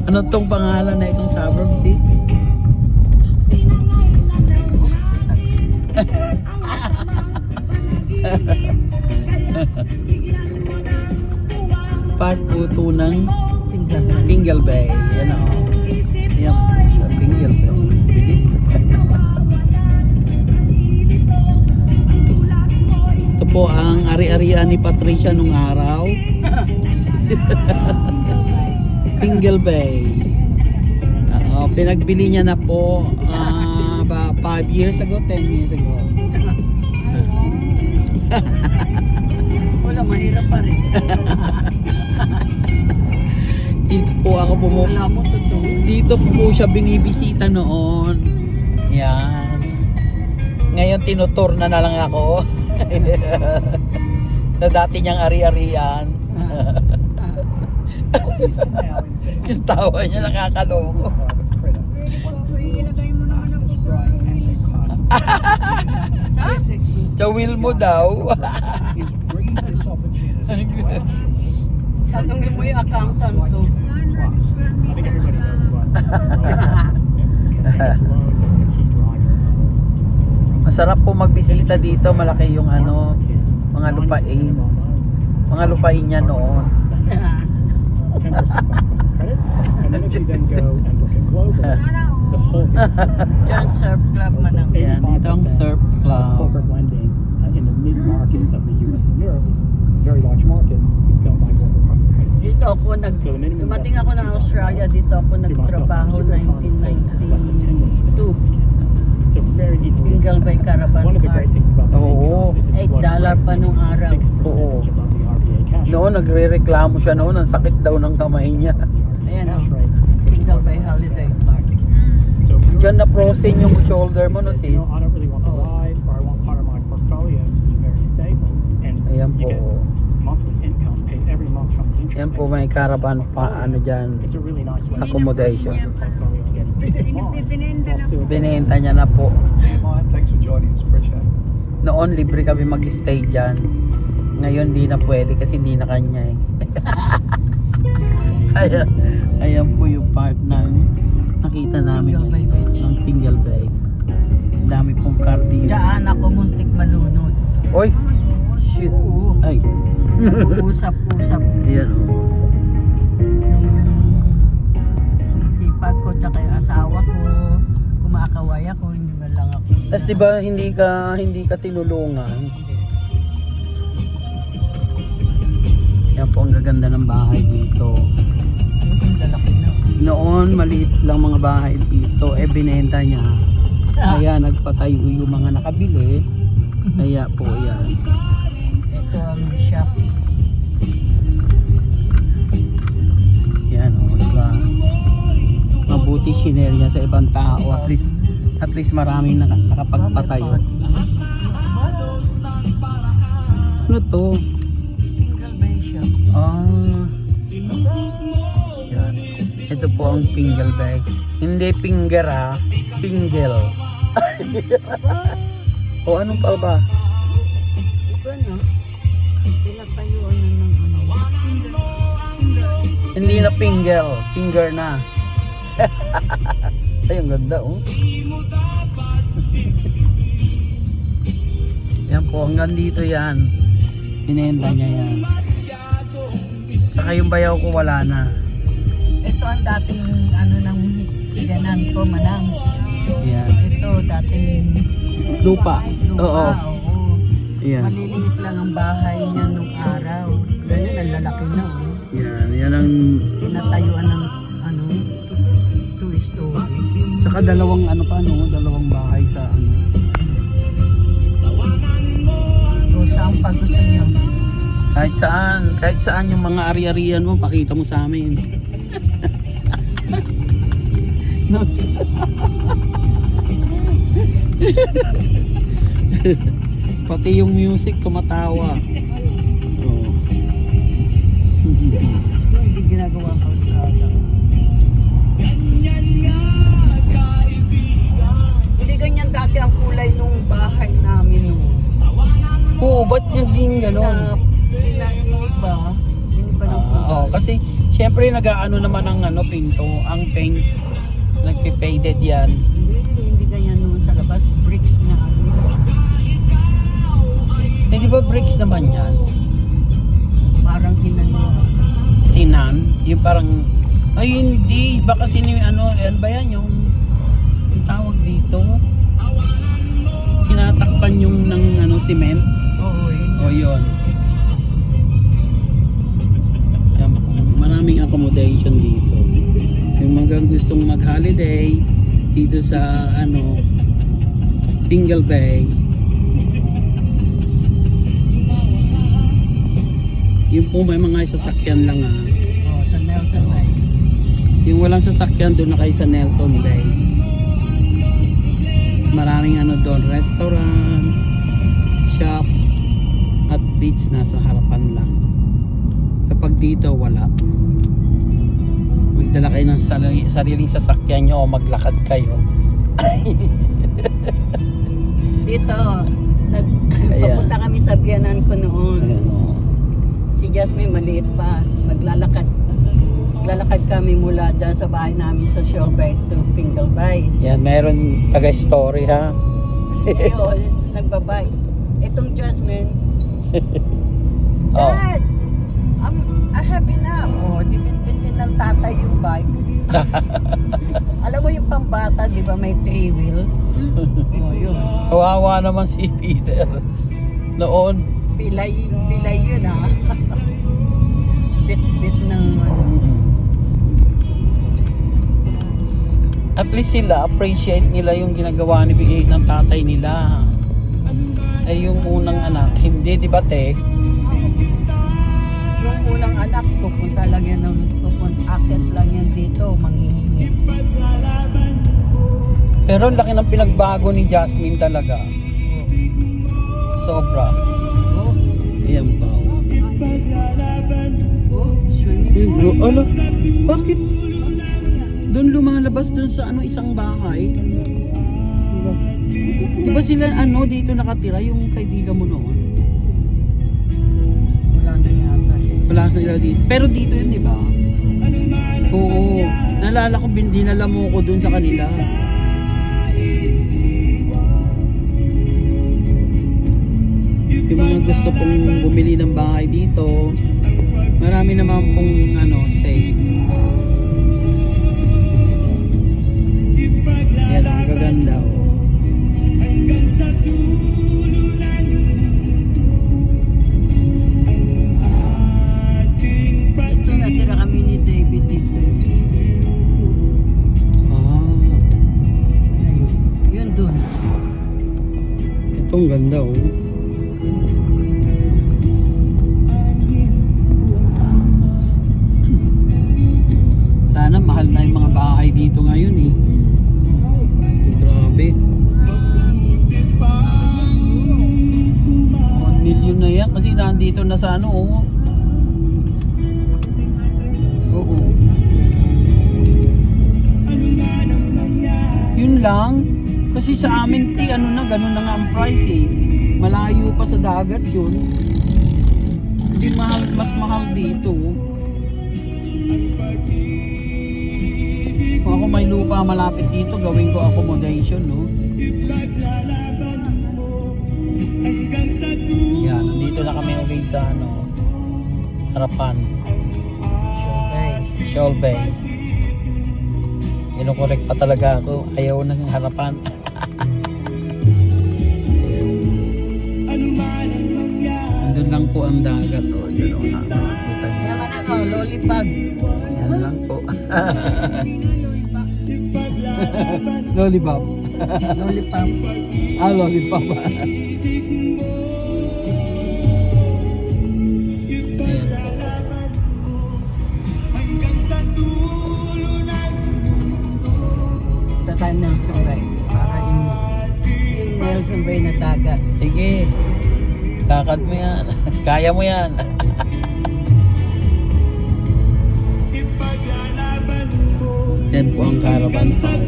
Ano tong pangalan na itong suburb, sis? Part 2 ng Pingle Bay. Yan o. Yan po siya, Pingle Bay. Bilis. Ito po ang ari-arian ni Patricia nung araw. Pingle Bay. Pinagbili niya na po 5 years ago, 10 years ago. Wala, mahirap pa rin. Dito po ako Wala mo totoo. Dito po siya binibisita noon. Yan. Ngayon tinutur na lang ako. Sa dati niyang ari-arian. Yung tawa niya nakakaloko. Sa wheel mo daw. Tanungin mo yung accountant to. I think everybody knows what loans are a key driver of Masarap po magbisita dito. Malaki yung mga lupain. Mga lupain niya noon. 10% credit. And then if you then go and look at global, the whole thing is Diyan surf club man ang. Yan, dito ang surf club. corporate lending in the mid-market of the US and Europe, very large markets, is done by global corporate credit. Dito ako dumating ako ng Australia, dito ako nagtrabaho 1992. So very easily Pingle Bay Caravan One of the great Park. things about the Oo. income is it's floating $8 pa nung It's a araw. fixed percentage above the RBA cash rate. Noon, nagre-reklamo siya noon. Ang sakit daw ng kamay niya. Ayan o, Cash rate. Pingle Bay Holiday Park. So if you're- Diyan na frozen yung shoulder mo, no, says, sis? I don't really want to ride, or I want part of my portfolio to be very stable, and Ayan you po. get monthly income paid every month from the interest. Yan po, payments may of the caravan pa, portfolio. dyan. It's a really nice way to Accommodation. your portfolio and getting peace of mind while still Binenta niya na po. Thanks for joining us, Pritchard. Noon, libre kami mag-stay dyan. Ngayon, di na pwede kasi di na kanya eh. Ayan po yung part ng nakita namin Pingle Bay yan, Beach. ng Pingle Bay. Dami pong car dito. Daan ako muntik malunod. Oy! Shit! Oo. Ay! Usap-usap Ayan o. yung hipag ko tsaka yung asawa ko. Kumakaway ako, hindi man lang ako. Tapos diba hindi ka tinulungan? Yan po ang gaganda ng bahay dito. Ang lalaki na. Noon, maliit lang mga bahay dito. Binenta niya. Kaya nagpatayo yung mga nakabili. Kaya po yan. Ito ang shop. Yan o, diba? Mabuti sinare niya sa ibang tao. At least maraming nakapagpatayo. Ano to? Pingle Bay shop. Yan. Ito po ang Pingle Bay. Hindi finger ha. Pingle. O anong pa ba? Iba no? Pinatayuan na ng ano. Hindi na pingle. Finger na. Ay, ang ganda oh. Yan po, hanggang dito yan. Pinenda niya yan. Saka yung bayaw ko wala na. Ito ang dating ano ng higanan ko, manang. Yan. Ito dating Lupa. lupa. Oo. Oo. Yan. Maliliit lang ang bahay niya nung araw. Ganyan, ang lalaki na. Oh. Yan. Yan ang... Tinatayuan ng ano, 2-story. Saka dalawang ano pa no? Dalawang bahay sa ano. O saan pa gusto niyo? Kahit saan yung mga ari-arian mo, pakita mo sa amin. No. Pati yung music tumatawa. Oh. Hindi ginagawa ko sa Hindi ganyan dati ang kulay nung bahay namin nung Oo, ba't naging gano'n? sa pinahinig ba? Hindi ba ng Kasi syempre nag-aano naman ang pinto, ang paint. Nagpe-faded yan. Hindi ganyan noon sa labas. Bricks na ano. Eh di ba bricks naman yan? Parang kinano. Sinan, yung parang, ay hindi, baka ano ba yan, yung tawag dito, tinatakpan yung ng cement. Oo, yun. O yun. Yan, maraming accommodation dito. Yung mga gustong mag-holiday dito sa Pingle Bay. Yung po may mga sasakyan lang Oo, sa Nelson Bay. Yung walang sasakyan doon na kayo sa Nelson Bay. Maraming doon, restaurant, shop, at beach nasa harapan lang. Kapag dito wala. Magdala kayo ng sariling sasakyan nyo o maglakad kayo. Dito, Ayan. papunta kami sa biyanan ko noon. Ayan, o. Si Jasmine maliit pa. Maglalakad kami mula dyan sa bahay namin sa Shore Bay to Pingle Bay. Yan, meron taga-story ha. Ngayon, nagbabay. Itong Jasmine, Oh. Dad, I'm happy na. Oh, din ng tatay yung bike. Alam mo yung pambata, di ba may 3-wheel? Oh, yun. Kawawa naman si Peter. Noon. Pilay yun ha. Bit ng At least sila, appreciate nila yung ginagawa ni Bigay ng tatay nila. Ay yung unang anak, hindi, di ba te? Yung unang anak, pupunta lang yan akit lang yan dito, manghihingi. Pero ang laki ng pinagbago ni Jasmine talaga. Sobra. Oh, Ayan pa. swimming pool. Ano? Bakit? Doon lumalabas doon sa isang bahay. Di ba sila dito nakatira yung kaibigan mo noon? Wala na yata siya. Wala sila dito. Pero dito yun, di ba? Oo. Nalala ko, dinala mo ko doon sa kanila. Yung mga gusto pong bumili ng bahay dito, marami naman pong say. Yan ang gaganda. Ito natira kami ni David dito. Yun dun. Itong ganda Sana mahal na yung mga bahay dito ngayon eh. Grabe. 1 million na yan kasi nandito na sa Oo. Yun lang. Kasi sa amin ganun na nga ang price eh. Malayo pa sa dagat yun. Hindi mas mahal dito. Kung ako may lupa malapit dito, gawin ko accommodation, no? Yan, nandito na kami ulit sa harapan. Shoal Bay. Kinukorek pa talaga ako. Ayaw na ng harapan. Andun lang po ang dagat. Yun nakakita niyo. Yaman lollipop. Yan lang po. Lollipop. Lollipop. Lollipop. Tatan Nelson Bay. Para yung Nelson Bay na dagat. Sige. Lakad mo yan. Kaya mo yan. Yan po ang caravan park.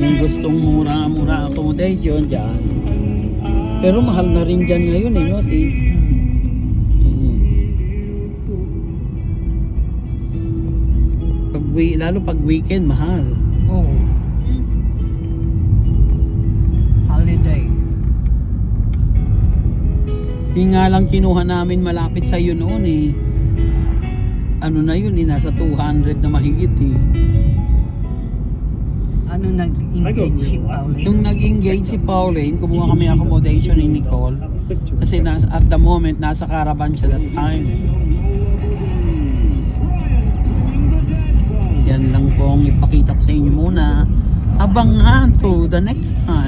Yung gustong mura-mura accommodation dyan. Pero mahal na rin dyan ngayon no sis? Lalo pag weekend, mahal. Oo. Holiday. Yung nga lang kinuha namin malapit sa iyo noon eh. Ano na yun eh, nasa 200 na mahigit eh. Ano nag-engage si Pauline? Nung nag-engage si Pauline, kumuha kami accommodation ni Nicole. Kasi at the moment, nasa caravan siya that time. Yan lang po ang ipakita ko sa inyo muna. Abangan to the next time.